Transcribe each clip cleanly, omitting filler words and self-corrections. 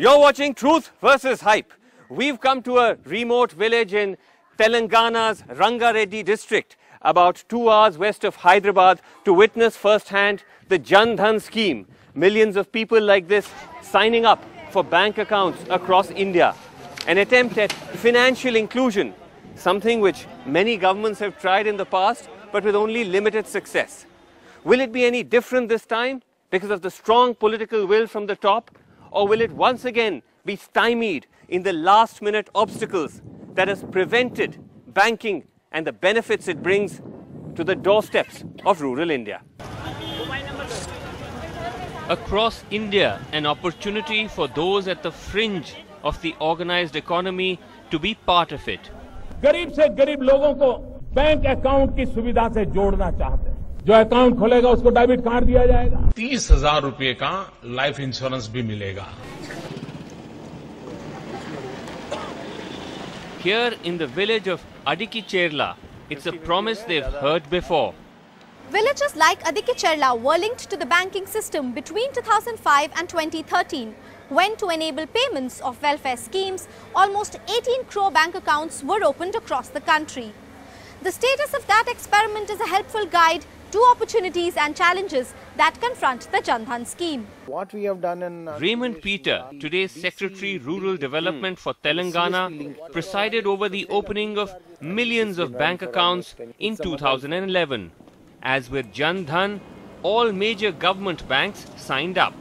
You're watching Truth versus Hype. We've come to a remote village in Telangana's Rangareddy district, about 2 hours west of Hyderabad, to witness firsthand the Jan Dhan scheme. Millions of people like this signing up for bank accounts across India. An attempt at financial inclusion, something which many governments have tried in the past, but with only limited success. Will it be any different this time because of the strong political will from the top? Or will it once again be stymied in the last-minute obstacles that has prevented banking and the benefits it brings to the doorsteps of rural India? Across India, an opportunity for those at the fringe of the organized economy to be part of it. गरीब से गरीब लोगों को bank account की सुविधा से जोड़ना चाहते हैं। जो अकाउंट खोलेगा उसको डेबिट कार्ड दिया जाएगा। 30,000 रुपए का लाइफ इंश्योरेंस भी मिलेगा। Here in the village of Adikicherla, it's a promise they've heard before. Villages like Adikicherla were linked to the banking system between 2005 and 2013, when to enable payments of welfare schemes, almost 18 crore bank accounts were opened across the country. The status of that experiment is a helpful guide to opportunities and challenges that confront the Jan Dhan scheme. What we have done in Raymond Peter, today's Secretary Rural Development for Telangana, presided over the opening of millions of bank accounts in 2011. As with Jan Dhan, all major government banks signed up.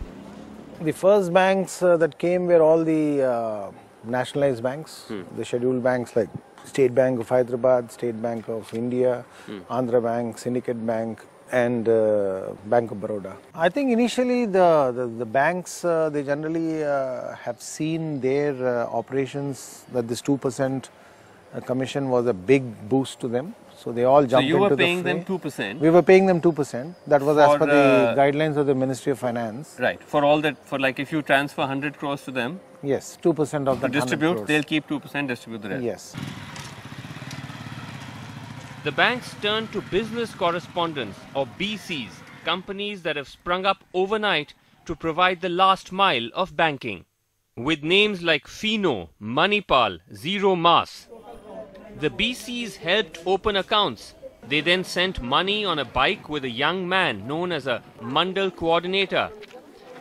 The first banks that came were all the nationalized banks, the scheduled banks like State Bank of Hyderabad, State Bank of India, Andhra Bank, Syndicate Bank and Bank of Baroda. I think initially the banks, they generally have seen their operations that this 2% commission was a big boost to them. So they all jumped into the fray. So you were paying them 2%? We were paying them 2%. That was as per the guidelines of the Ministry of Finance. Right. For all that, for like if you transfer 100 crores to them. Yes, 2% of the distribute, they'll keep 2%, distribute the rest. Yes. The banks turned to business correspondents or BCs, companies that have sprung up overnight to provide the last mile of banking. With names like Fino, Manipal, Zero Mass, the BCs helped open accounts. They then sent money on a bike with a young man known as a Mandal coordinator.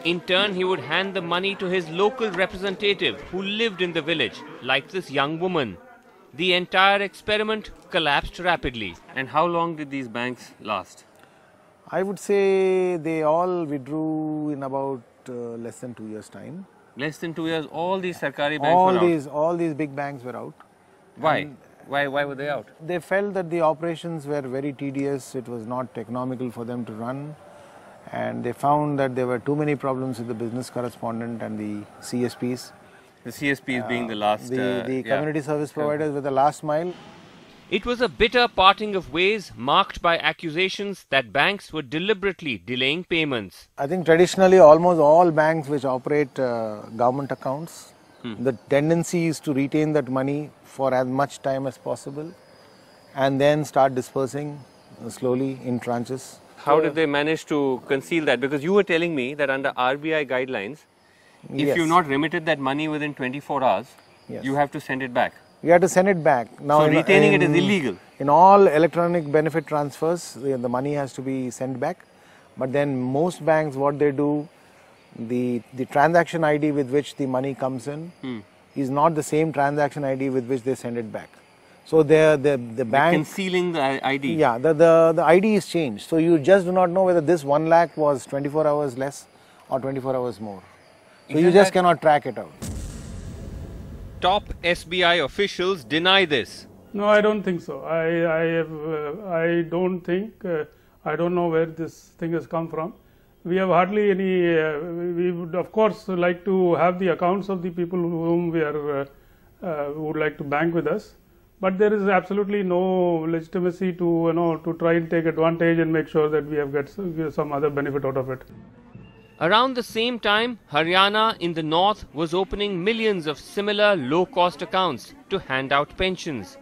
In turn, he would hand the money to his local representative who lived in the village, like this young woman. The entire experiment collapsed rapidly. And how long did these banks last? I would say they all withdrew in about less than 2 years' time. Less than 2 years, all these Sarkari banks were out? All these big banks were out. Why? Why were they out? They felt that the operations were very tedious, it was not economical for them to run, and they found that there were too many problems with the business correspondent and the CSPs. The CSPs being the last... the community service providers were the last mile. It was a bitter parting of ways marked by accusations that banks were deliberately delaying payments. I think traditionally almost all banks which operate government accounts, the tendency is to retain that money for as much time as possible and then start dispersing slowly in tranches. How did they manage to conceal that? Because you were telling me that under RBI guidelines, if you've not remitted that money within 24 hours, you have to send it back. You have to send it back. Now, so retaining it is illegal? In all electronic benefit transfers, the money has to be sent back. But then most banks, what they do, the transaction ID with which the money comes in is not the same transaction ID with which they send it back. So the bank... They're concealing the ID? Yeah, the ID is changed. So you just do not know whether this 1 lakh was 24 hours less or 24 hours more. So you just cannot track it out. Top SBI officials deny this. No, I don't think so. I don't think, I don't know where this thing has come from. We have hardly any, we would of course like to have the accounts of the people whom we are, would like to bank with us. But there is absolutely no legitimacy to, to try and take advantage and make sure that we have get some other benefit out of it. Around the same time, Haryana in the north was opening millions of similar low-cost accounts to hand out pensions.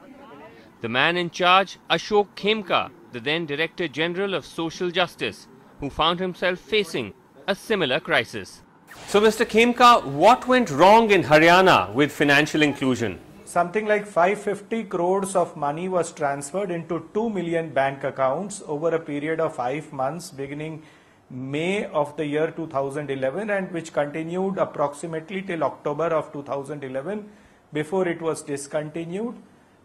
The man in charge, Ashok Khemka, the then Director General of Social Justice, who found himself facing a similar crisis. So, Mr. Khemka, what went wrong in Haryana with financial inclusion? Something like 550 crores of money was transferred into 2 million bank accounts over a period of 5 months beginning May of the year 2011 and which continued approximately till October of 2011 before it was discontinued.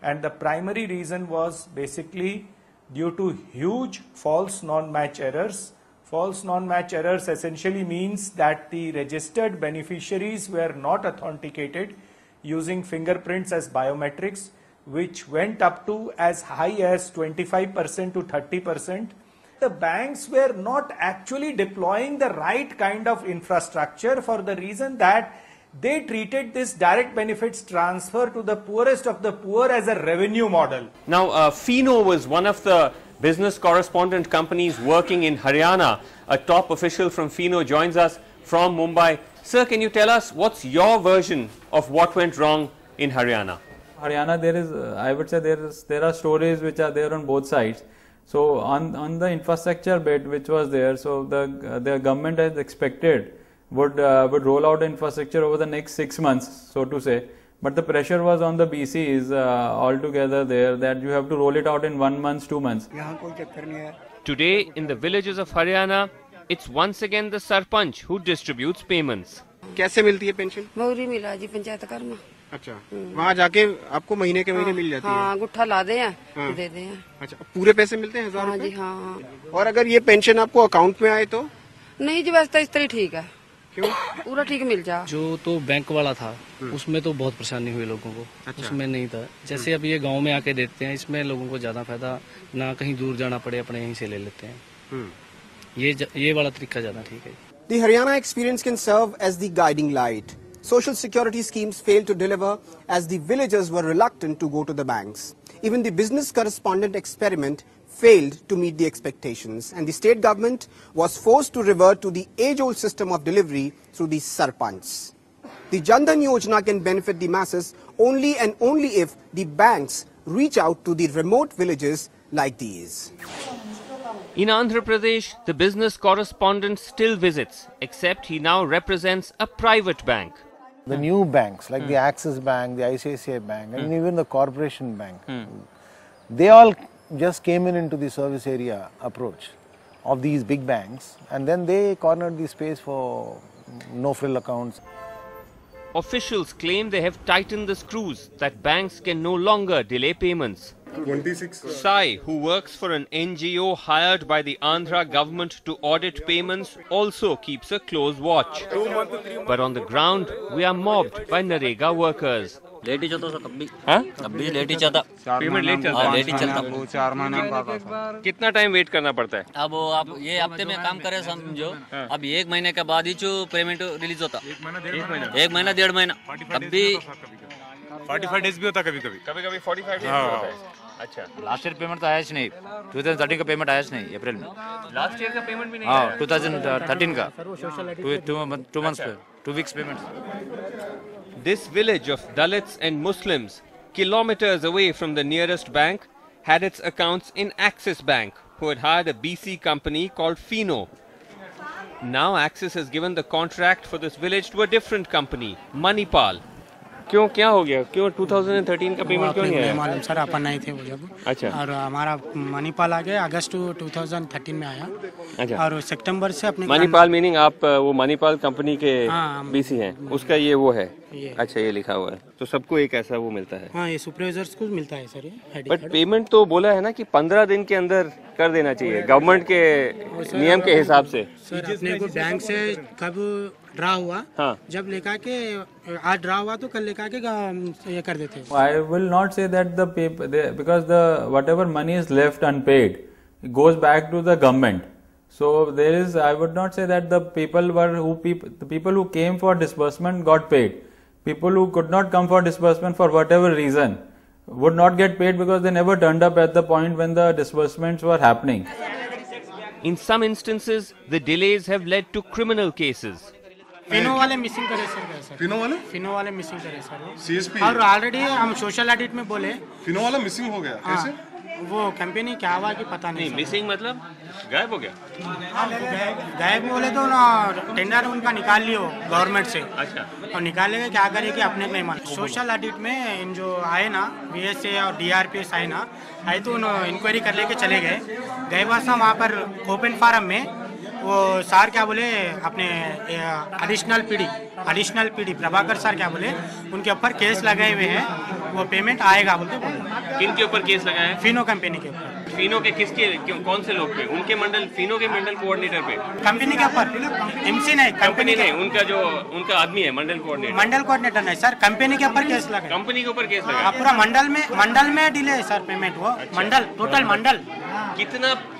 And the primary reason was basically due to huge false non-match errors. False non-match errors essentially means that the registered beneficiaries were not authenticated using fingerprints as biometrics, which went up to as high as 25% to 30%. The banks were not actually deploying the right kind of infrastructure for the reason that they treated this direct benefits transfer to the poorest of the poor as a revenue model. Now, Fino was one of the business correspondent companies working in Haryana. A top official from Fino joins us from Mumbai. Sir, can you tell us what's your version of what went wrong in Haryana? Haryana, there is, I would say there are stories which are there on both sides. So on the infrastructure bit which was there, so the government as expected would roll out infrastructure over the next 6 months, so to say. But the pressure was on the BCs altogether there that you have to roll it out in 1 month, 2 months. Today, in the villages of Haryana, it's once again the Sarpanch who distributes payments. कैसे मिलती है pension? मौरी मिला जी पंचायत घर में। अच्छा, वहाँ जाके आपको महीने के महीने मिल जाती है? हाँ, गुट्ठा ला दे हैं, दे दे हैं। अच्छा, पूरे पैसे मिलते हैं 1000 हाँ रुपए? जी, हाँ। और अगर ये पेंशन आपको अकाउंट में आए तो? नहीं जी, वैसे तो इस तरह ठीक है। क्यों? पूरा ठीक मिल जा। जो तो बैंक वाला था उसमें तो बहुत परेशानी हुई लोगों को। अच्छा। उसमें नहीं था। जैसे अब ये गांव में आके देते हैं, इसमें लोगों को ज्यादा फायदा, ना कहीं दूर जाना पड़े, अपने यहीं से ले लेते हैं। ये वाला तरीका ज्यादा ठीक है। The Haryana experience can serve as the guiding light. Social security schemes failed to deliver as the villagers were reluctant to go to the banks. Even the business correspondent experiment failed to meet the expectations, and the state government was forced to revert to the age-old system of delivery through the Sarpanch. The Jan Dhan Yojana can benefit the masses only and only if the banks reach out to the remote villages like these. In Andhra Pradesh, the business correspondent still visits, except he now represents a private bank. The new banks like the Axis Bank, the ICICI Bank and even the Corporation Bank, they all just came into the service area approach of these big banks, and then they cornered the space for no-frill accounts. Officials claim they have tightened the screws, that banks can no longer delay payments. 26. Sai, who works for an NGO hired by the Andhra government to audit payments, also keeps a close watch. But on the ground, we are mobbed by Narega workers. Late ही चलता sir, अब भी late ही चलता। Payment late चलता है? Late ही चलता। 4 महीने का। कितना टाइम वेट करना पड़ता है? अब आप ये हफ्ते में काम करे समझो, अब 1 महीने के बाद ही जो पेमेंट रिलीज होता। 1 महीना 1.5 महीना, तब भी 45 डेज भी होता कभी-कभी। कभी-कभी 45 डेज होता है। अच्छा, लास्ट ईयर पेमेंट तो आया ही नहीं, 2013 का पेमेंट आया ही नहीं अप्रैल में। लास्ट ईयर का पेमेंट भी नहीं? हाँ, 2013 का 2 months 2 weeks payment. This village of Dalits and Muslims, kilometers away from the nearest bank, had its accounts in Axis Bank, who had hired a BC company called Fino. Now Axis has given the contract for this village to a different company, Manipal. क्यों, क्या हो गया? क्यों 2013 का payment क्यों नहीं आया? मालूम सर, अपन नहीं थे वो जब। अच्छा। और हमारा मणिपाल आ गया अगस्त 2013 में आया। अच्छा। और सितंबर से अपने मणिपाल मीनिंग आप वो मणिपाल कंपनी के बीसी हैं, उसका ये वो है। अच्छा, ये लिखा हुआ है, तो सबको एक ऐसा वो मिलता है। हाँ, ये सुपरवाइजर्स को मिलता है सर ये। बट पेमेंट तो बोला है ना कि 15 दिन के अंदर कर देना चाहिए गवर्नमेंट के नियम के हिसाब से। सर, अपने को बैंक से कब ड्रा हुआ, हाँ, जब लेकर के आज ड्रा हुआ तो कल लेकर के ये कर देते। I will not say that the paper, because the whatever money is left unpaid goes back to the government. So there is, I would not say that the people who came for disbursement got paid. People who could not come for disbursement for whatever reason would not get paid because they never turned up at the point when the disbursements were happening. In some instances, the delays have led to criminal cases. Fino वाले missing करे sir. Fino वाले missing करे sir. CSP और already हम social audit में बोले फिनो वाला missing हो गया। कैसे? वो कंपनी क्या हुआ कि पता नहीं। मिसिंग मतलब गायब हो गया? गायब बोले तो ना टेंडर उनका निकाल लियो गवर्नमेंट से। अच्छा। और निकालेंगे क्या करेंगे अपने में मन। सोशल ऑडिट में इन जो आए ना BSA और DRPS आए ना, आए तो इंक्वायरी कर लेके चले गए बस वहाँ पर ओपन फारम में वो सर क्या बोले अपने एडिशनल पीडी प्रभाकर सर क्या बोले उनके ऊपर केस लगाए हुए हैं, वो पेमेंट आएगा बोलते। किनके ऊपर केस लगाए हैं? फिनो कंपनी के ऊपर। फिनो के किसके कौन से लोग पे? उनके मंडल, फिनो के मंडल कोऑर्डिनेटर पे? कंपनी के ऊपर। MC नहीं, कंपनी नहीं, उनका आदमी है मंडल कोऑर्डिनेटर। मंडल कोऑर्डिनेटर नहीं सर, कंपनी के ऊपर केस लगा। कंपनी के ऊपर केस लगा? पूरा मंडल में डिले है सर पेमेंट। वो मंडल टोटल मंडल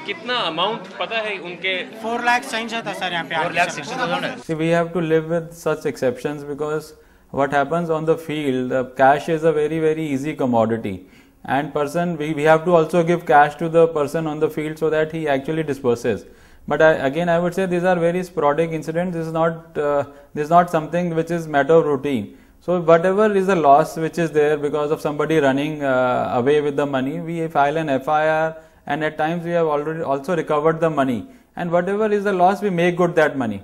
कितना अमाउंट पता है उनके? 4 लाख साइन था सर यहाँ पे। 4,60,000। See, we have to live with such exceptions because what happens on the field, the cash is a very, very easy commodity, and we have to also give cash to the person on the field so that he actually disperses. But again, I would say these are very sporadic incidents. This is not something which is matter of routine. So whatever is the loss which is there because of somebody running away with the money, we file an FIR, and at times we have already also recovered the money. And whatever is the loss, we make good that money.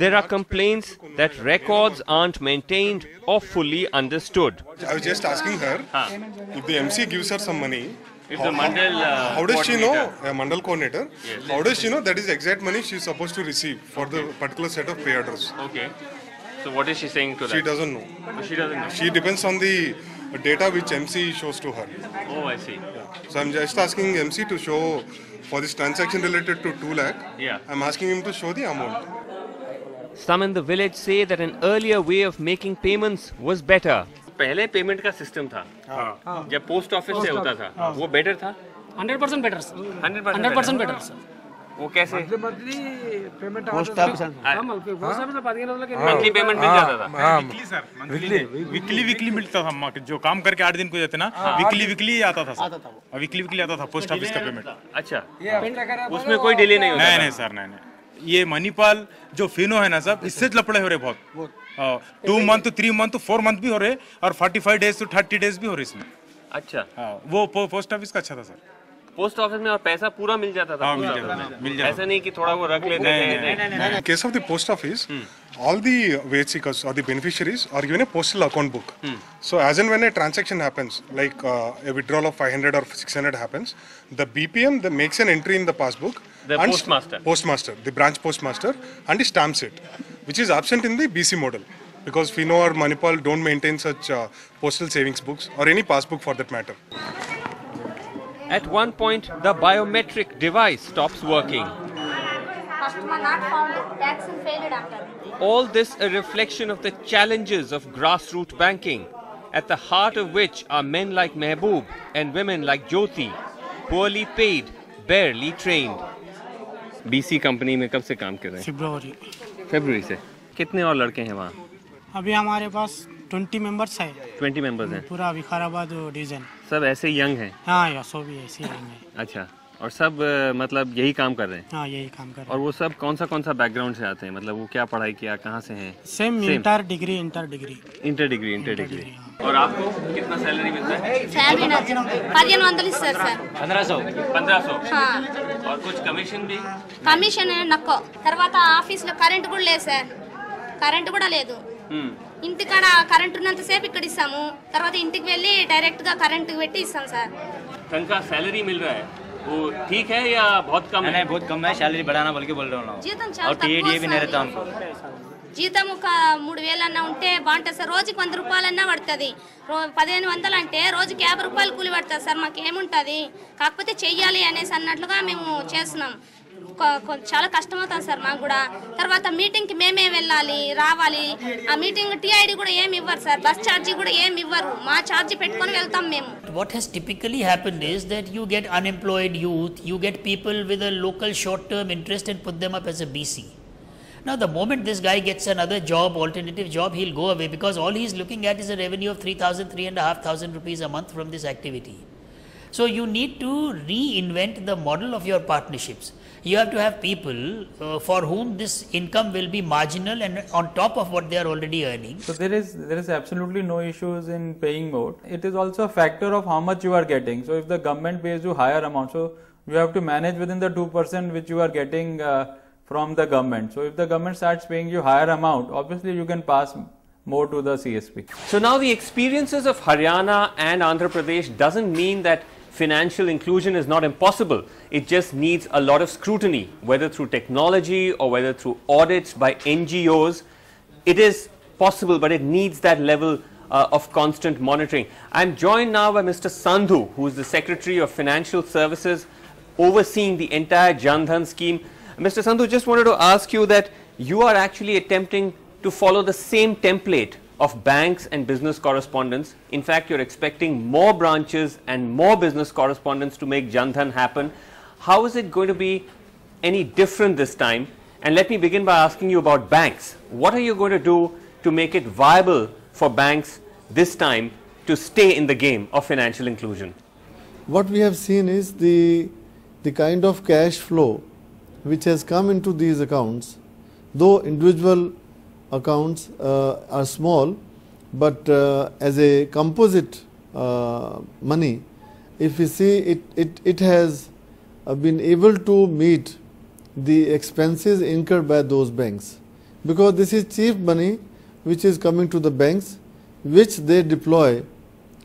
There are complaints that records aren't maintained or fully understood. I was just asking her if the MC gives her some money. If the mandal how does she know? A mandal coordinator. Yes. How does she know that is the exact money she is supposed to receive for the particular set of pay orders? Okay. So what is she saying to that? She doesn't know. She doesn't know. She depends on the data which MC shows to her. Oh, I see. So I'm just asking MC to show for this transaction related to 2 lakh. Yeah. I'm asking him to show the amount. Some in the village say that an earlier way of making payments was better. पहले payment का system था जब post office से होता था, वो better था? 100% better. 100% better sir. वो कैसे? पोस्ट ऑफिस मंथली पेमेंट मिल जाता था? वीकली मिलता था। जो काम करके 8 दिन को देते ना, वीकली आता था। वीकली आता था पोस्ट ऑफिस का पेमेंट। अच्छा, उसमें कोई डिले नहीं होता? नहीं सर, नहीं। ये मणिपाल जो फिनो है ना सब, इससे लपड़े हो रहे बहुत। 2 मंथ, 3 मंथ, 4 मंथ भी हो रहे और 45 डेज to 30 डेज भी हो रहे इसमें। अच्छा, वो पोस्ट ऑफिस का अच्छा था सर। पोस्ट ऑफिस में और पैसा पूरा मिल जाता था? मिल जाता। ऐसा नहीं कि थोड़ा वो रख लेते थे? In case of the post office, all the wage seekers or the beneficiaries are given a postal account book. So as and when a transaction happens, like a withdrawal of 500 or 600 happens, the BPM makes an entry in the passbook. The postmaster, the branch postmaster, and he stamps it, which is absent in the BC model because Fino or Manipal don't maintain such postal savings books or any passbook for that matter. At one point, the biometric device stops working. Customer not found, tax and failed after. All this a reflection of the challenges of grassroots banking, at the heart of which are men like Mehboob and women like Jyoti, poorly paid, barely trained. BC company में कब से काम कर रहे हैं? फरवरी से। कितने और लड़के हैं वहाँ? अभी हमारे पास 20 मेंबर्स है। 20 मेंबर्स हैं? पूरा विकाराबाद डिवीजन। सब ऐसे यंग हैं? हाँ यार, सब ऐसे यंग हैं। अच्छा, और सब मतलब यही काम कर रहे हैं? हाँ, यही काम कर रहे हैं। और वो सब कौन सा बैकग्राउंड से आते हैं? मतलब वो क्या पढ़ाई किया, कहाँ से हैं? Same inter degree. और आपको कितना सैलरी मिलता है? सैलरी ना 1500 सर। 1500? हाँ। और कुछ कमीशन भी? కమిషన్ నక్కో తర్వాత ఆఫీస్లో కరెంట్ కూడా లేదు సార్, కరెంట్ కూడా లేదు. ఇంటికాడ కరెంట్ ఉన్నంత సేపు ఇక్కడ ఇస్తాము, తర్వాత ఇంటికి వెళ్ళి డైరెక్ట్ గా కరెంట్ పెట్టి ఇస్తాం సార్. तनख्वाह सैलरी मिल रहा है वो ठीक है या बहुत कम है? नहीं, बहुत कम है। सैलरी बढ़ाना बल्कि बोल रहा हूँ। జీతం చాలా और टीए भी नहीं रहता उनको। జీతం ఒక 3000 అన్నా ఉంటే బాగుంటుంది సార్. రోజుకి 100 రూపాయలన్నా పడుతుంది. 1500 అంటే రోజుకి 50 రూపాయలు కూలి పడుతుంది సార్. మాకు ఏముంటుంది, కాకపోతే చెయ్యాలి అనేసి అన్నట్లుగా మేము చేస్తున్నాం. చాలా కష్టమవుతుంది సార్ మాకు కూడా. తర్వాత మీటింగ్కి మేమే వెళ్ళాలి రావాలి. ఆ మీటింగ్ టీఐడి కూడా ఏమి ఇవ్వరు సార్, బస్ ఛార్జీ కూడా ఏమి ఇవ్వరు. మా ఛార్జీ పెట్టుకొని వెళ్తాం మేము. What has typically happened is that you get unemployed youth, you get people with a local short-term interest and put them up as a BC. Now the moment this guy gets another job, alternative job, he'll go away because all he's looking at is a revenue of 3,000, 3,500 rupees a month from this activity. So you need to reinvent the model of your partnerships. You have to have people for whom this income will be marginal and on top of what they are already earning. So there is absolutely no issues in paying more. It is also a factor of how much you are getting. So if the government pays you higher amount, so you have to manage within the 2% which you are getting from the government. So if the government starts paying you higher amount, obviously you can pass more to the CSP. So now the experiences of Haryana and Andhra Pradesh doesn't mean that financial inclusion is not impossible. It just needs a lot of scrutiny, whether through technology or whether through audits by NGOs. It is possible, but it needs that level of constant monitoring. I'm joined now by Mr. Sandhu, who is the Secretary of Financial Services, overseeing the entire Jan Dhan scheme. Mr. Sandhu, just wanted to ask you that you are actually attempting to follow the same template of banks and business correspondents. In fact, you're expecting more branches and more business correspondents to make Jan Dhan happen. How is it going to be any different this time? And let me begin by asking you about banks. What are you going to do to make it viable for banks this time to stay in the game of financial inclusion? What we have seen is the kind of cash flow which has come into these accounts, though individual accounts are small, but as a composite money, if we see it has been able to meet the expenses incurred by those banks, because this is cheap money which is coming to the banks, which they deploy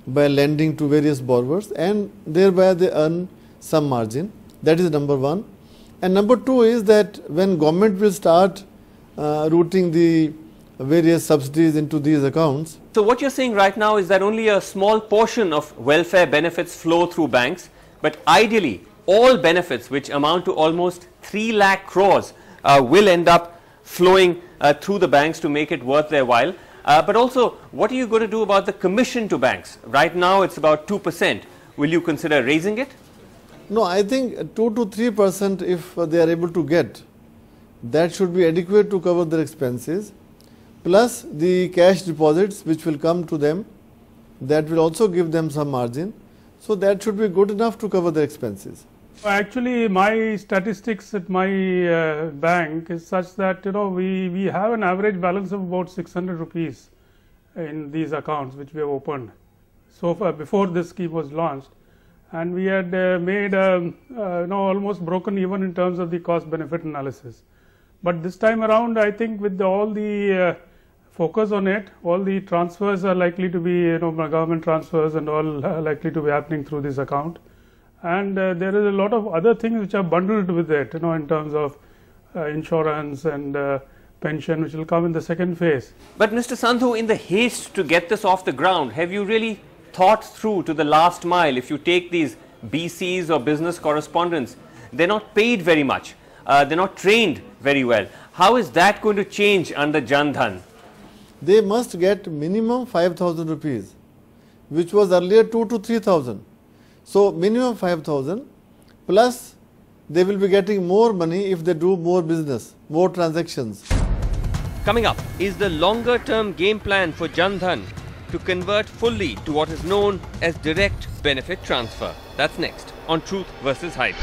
by lending to various borrowers, and thereby they earn some margin. That is number one. And number two is that when government will start routing the various subsidies into these accounts. So what you're saying right now is that only a small portion of welfare benefits flow through banks, but ideally all benefits, which amount to almost 3 lakh crores, will end up flowing through the banks to make it worth their while. But also, what are you going to do about the commission to banks? Right now it's about 2%. Will you consider raising it? No, I think 2 to 3% if they are able to get, that should be adequate to cover their expenses, plus the cash deposits which will come to them, that will also give them some margin. So that should be good enough to cover their expenses. Actually, my statistics at my bank is such that we have an average balance of about 600 rupees in these accounts which we have opened so far before this scheme was launched, and we had made almost broken even in terms of the cost benefit analysis. But this time around, I think with all the focus on it, all the transfers are likely to be government transfers and all likely to be happening through this account. And there is a lot of other things which are bundled with it, in terms of insurance and pension, which will come in the second phase. But Mr. Sandhu, in the haste to get this off the ground, have you really thought through to the last mile? If you take these BCs or business correspondents, they're not paid very much. They're not trained very well. How is that going to change under Jan Dhan? They must get minimum 5,000 rupees, which was earlier 2 to 3,000. So minimum 5,000, plus they will be getting more money if they do more business, more transactions. Coming up is the longer term game plan for Jan Dhan to convert fully to what is known as direct benefit transfer. That's next on Truth versus Hype.